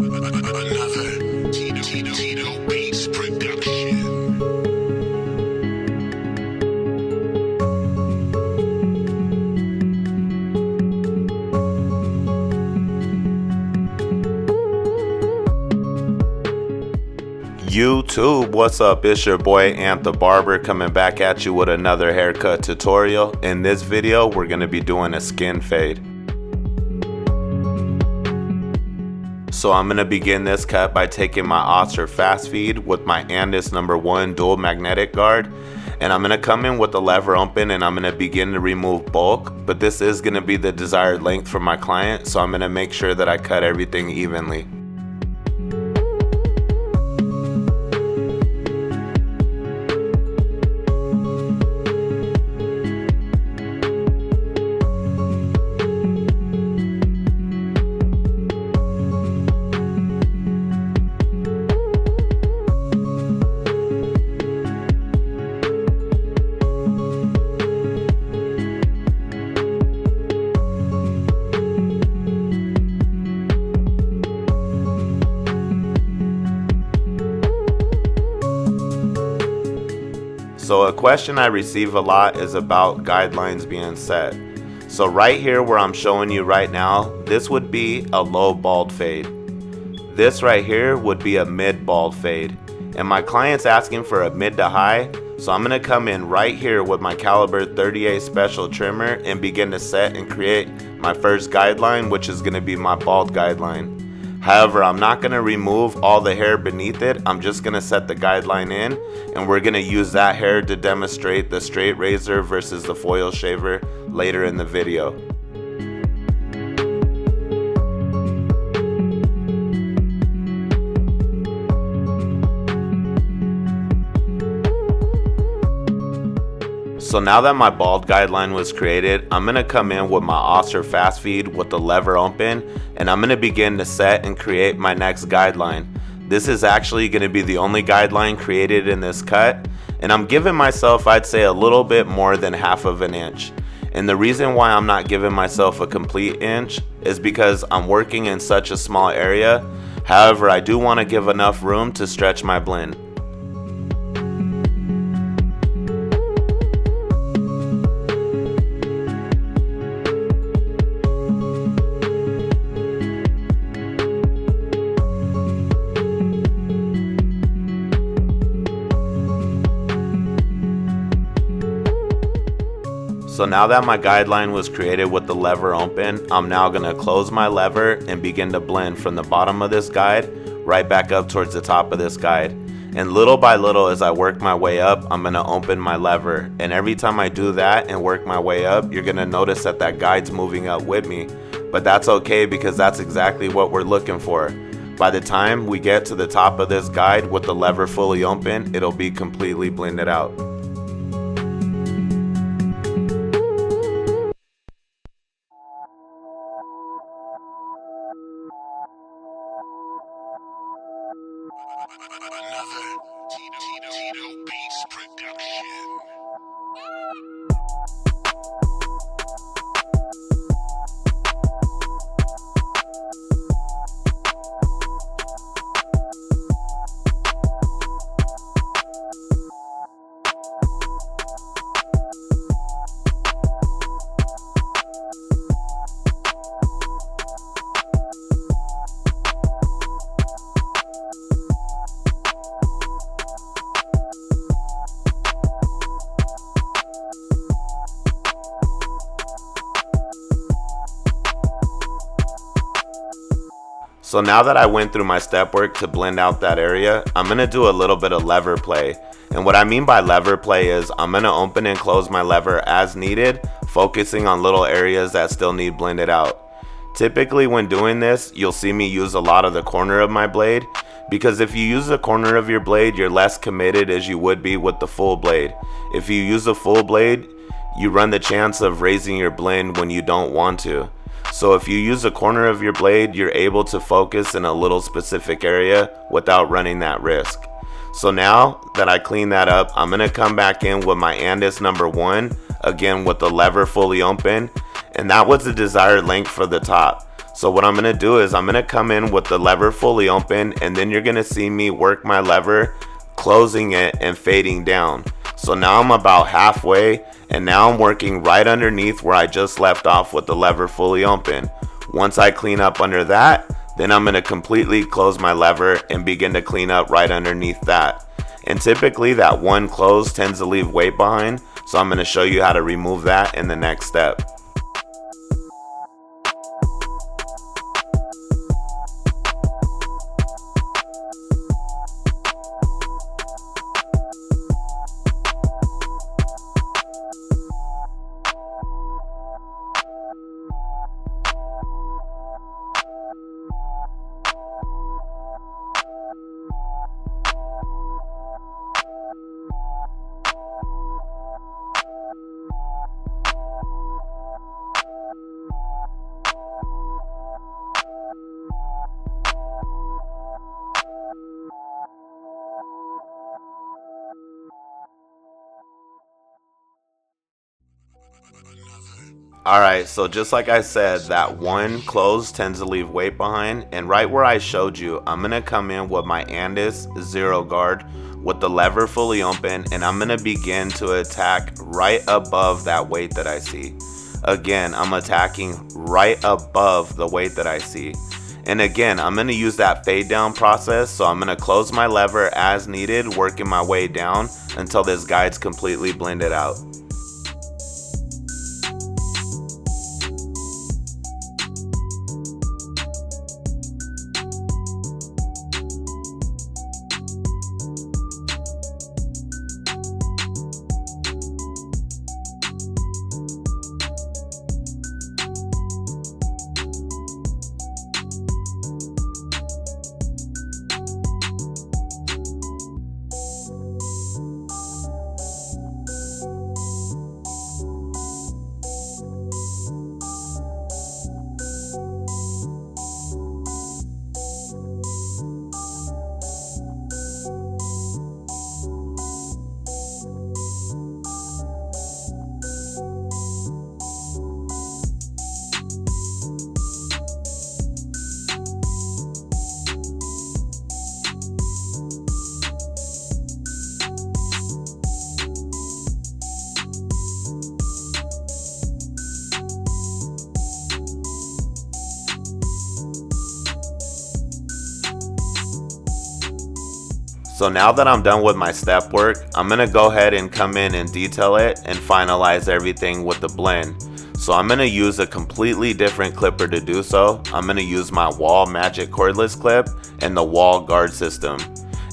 Another Tito Beats production. YouTube, what's up? It's your boy the Barber coming back at you with another haircut tutorial. In this video, we're going to be doing a skin fade. So I'm going to begin this cut by taking my OSTER fast feed with my ANDIS #1 dual magnetic guard. And I'm going to come in with the lever open and I'm going to begin to remove bulk. But this is going to be the desired length for my client, so I'm going to make sure that I cut everything evenly. So a question I receive a lot is about guidelines being set. So right here where I'm showing you right now, this would be a low bald fade. This right here would be a mid bald fade. And my client's asking for a mid to high, so I'm gonna come in right here with my caliber 38 special trimmer and begin to set and create my first guideline, which is gonna be my bald guideline. However, I'm not going to remove all the hair beneath it. I'm just going to set the guideline in, and we're going to use that hair to demonstrate the straight razor versus the foil shaver later in the video. So now that my bald guideline was created, I'm going to come in with my OSTER fast feed with the lever open, and I'm going to begin to set and create my next guideline. This is actually going to be the only guideline created in this cut, and I'm giving myself, I'd say, a little bit more than ½ of an inch. And the reason why I'm not giving myself a complete inch is because I'm working in such a small area. However, I do want to give enough room to stretch my blend. So now that my guideline was created with the lever open, I'm now going to close my lever and begin to blend from the bottom of this guide right back up towards the top of this guide. And little by little, as I work my way up, I'm going to open my lever. And every time I do that and work my way up, you're going to notice that that guide's moving up with me. But that's okay, because that's exactly what we're looking for. By the time we get to the top of this guide with the lever fully open, it'll be completely blended out. Another Tito Beats production. So now that I went through my step work to blend out that area, I'm going to do a little bit of lever play. And what I mean by lever play is I'm going to open and close my lever as needed, focusing on little areas that still need blended out. Typically when doing this, you'll see me use a lot of the corner of my blade, because if you use the corner of your blade, you're less committed as you would be with the full blade. If you use a full blade, you run the chance of raising your blend when you don't want to. So if you use a corner of your blade, you're able to focus in a little specific area without running that risk. So now that I clean that up, I'm going to come back in with my ANDIS #1, again with the lever fully open, and that was the desired length for the top. So what I'm going to do is I'm going to come in with the lever fully open, and then you're going to see me work my lever, closing it and fading down. So now I'm about halfway, and now I'm working right underneath where I just left off with the lever fully open. Once I clean up under that, then I'm going to completely close my lever and begin to clean up right underneath that. And typically that one close tends to leave weight behind, so I'm going to show you how to remove that in the next step. Alright, so just like I said, that one close tends to leave weight behind, and right where I showed you, I'm going to come in with my ANDIS 0 guard with the lever fully open, and I'm going to begin to attack right above that weight that I see. Again, I'm attacking right above the weight that I see. And again, I'm going to use that fade down process, so I'm going to close my lever as needed, working my way down until this guide's completely blended out. So now that I'm done with my step work, I'm going to go ahead and come in and detail it and finalize everything with the blend. So I'm going to use a completely different clipper to do so. I'm going to use my wall magic cordless clip and the wall guard system.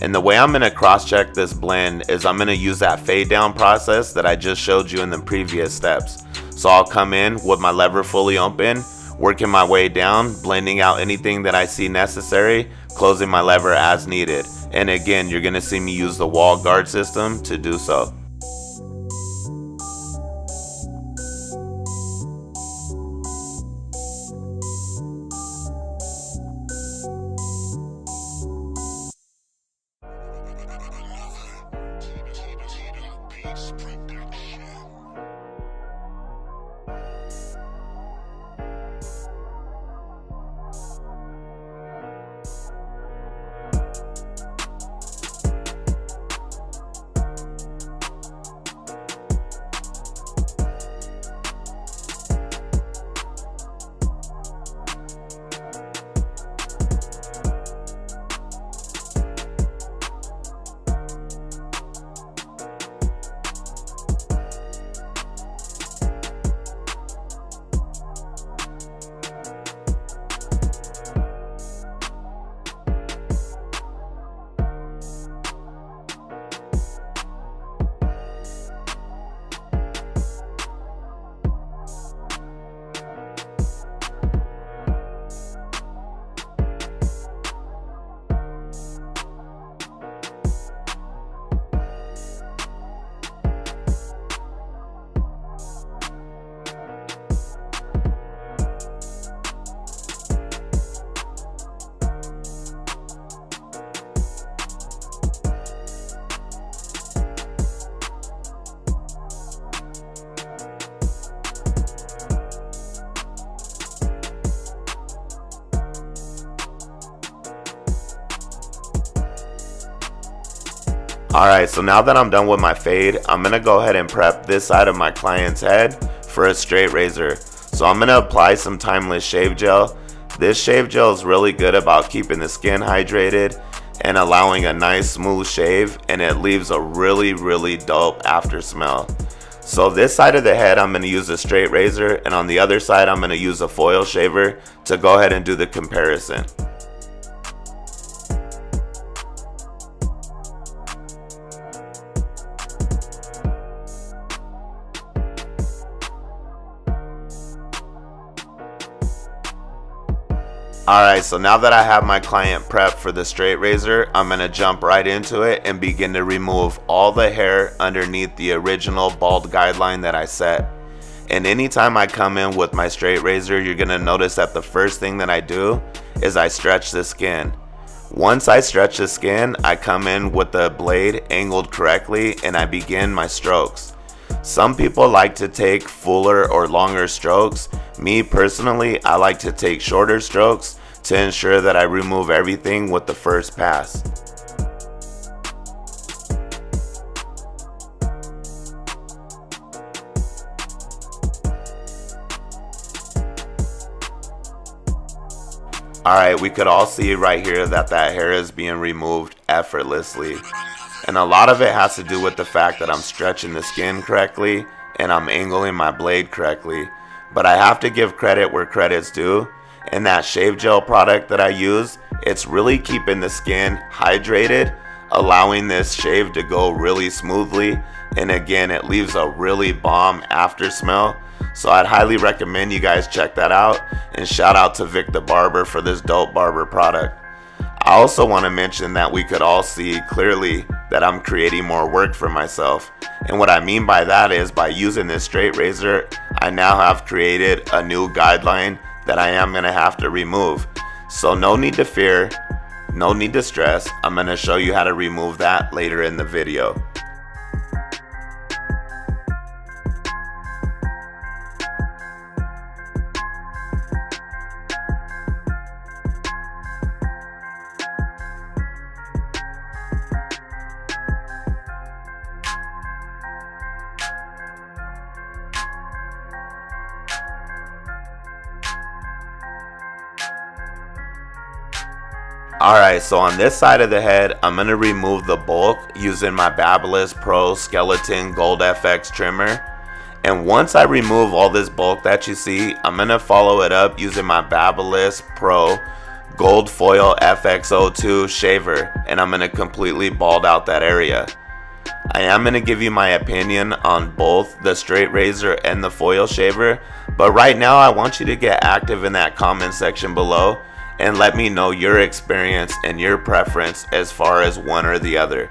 And the way I'm going to cross check this blend is I'm going to use that fade down process that I just showed you in the previous steps. So I'll come in with my lever fully open, working my way down, blending out anything that I see necessary, closing my lever as needed. And again, you're going to see me use the wall guard system to do so. Alright, so now that I'm done with my fade, I'm going to go ahead and prep this side of my client's head for a straight razor. So I'm going to apply some Timeless shave gel. This shave gel is really good about keeping the skin hydrated and allowing a nice smooth shave, and it leaves a really dope after smell. So this side of the head I'm going to use a straight razor, and on the other side I'm going to use a foil shaver to go ahead and do the comparison. Alright, so now that I have my client prepped for the straight razor, I'm going to jump right into it and begin to remove all the hair underneath the original bald guideline that I set. And anytime I come in with my straight razor, you're going to notice that the first thing that I do is I stretch the skin. Once I stretch the skin, I come in with the blade angled correctly and I begin my strokes. Some people like to take fuller or longer strokes. Me personally, I like to take shorter strokes to ensure that I remove everything with the first pass. Alright, we could all see right here that hair is being removed effortlessly. And a lot of it has to do with the fact that I'm stretching the skin correctly and I'm angling my blade correctly. But I have to give credit where credit's due. And that shave gel product that I use, it's really keeping the skin hydrated, allowing this shave to go really smoothly. And again, it leaves a really bomb after smell. So I'd highly recommend you guys check that out. And shout out to Vic the Barber for this dope barber product. I also want to mention that we could all see clearly that I'm creating more work for myself. And what I mean by that is, by using this straight razor, I now have created a new guideline that I am going to have to remove. So no need to fear, no need to stress. I'm going to show you how to remove that later in the video. Alright, so on this side of the head, I'm going to remove the bulk using my BABYLISSPRO Skeleton Gold FX trimmer. And once I remove all this bulk that you see, I'm going to follow it up using my BABYLISSPRO Gold Foil FX02 shaver. And I'm going to completely bald out that area. I am going to give you my opinion on both the straight razor and the foil shaver. But right now, I want you to get active in that comment section below and let me know your experience and your preference as far as one or the other.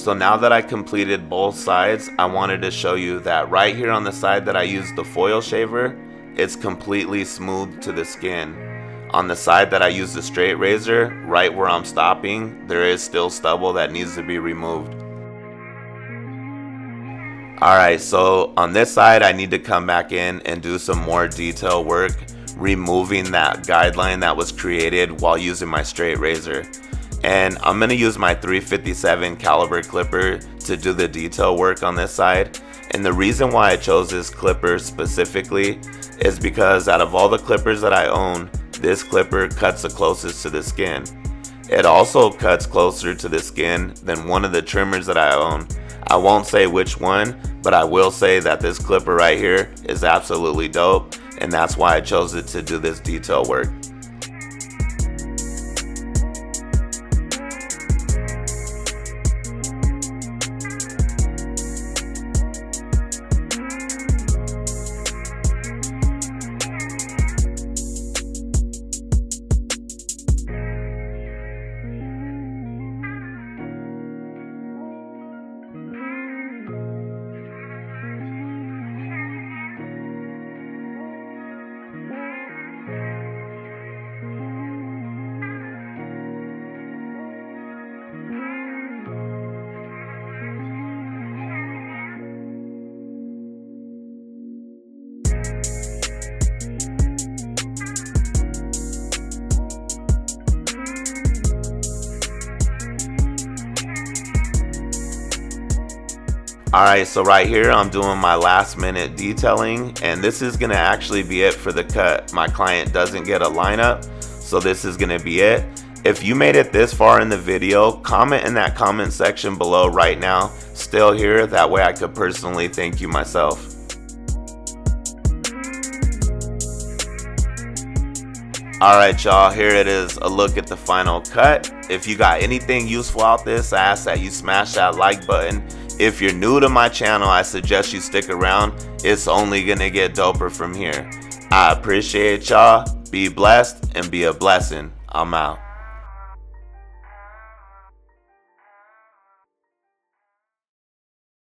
So now that I completed both sides, I wanted to show you that right here on the side that I used the foil shaver, it's completely smooth to the skin. On the side that I used the straight razor, right where I'm stopping, there is still stubble that needs to be removed. Alright, so on this side I need to come back in and do some more detail work, removing that guideline that was created while using my straight razor. And I'm going to use my 357 caliber clipper to do the detail work on this side. And the reason why I chose this clipper specifically is because out of all the clippers that I own, this clipper cuts the closest to the skin. It also cuts closer to the skin than one of the trimmers that I own. I won't say which one, but I will say that this clipper right here is absolutely dope, and that's why I chose it to do this detail work. Alright, so right here I'm doing my last minute detailing, and this is going to actually be it for the cut. My client doesn't get a lineup, so this is going to be it. If you made it this far in the video, comment in that comment section below right now, still here, that way I could personally thank you myself. Alright y'all, here it is, a look at the final cut. If you got anything useful out this, I ask that you smash that like button. If you're new to my channel, I suggest you stick around. It's only gonna get doper from here. I appreciate y'all. Be blessed and be a blessing. I'm out.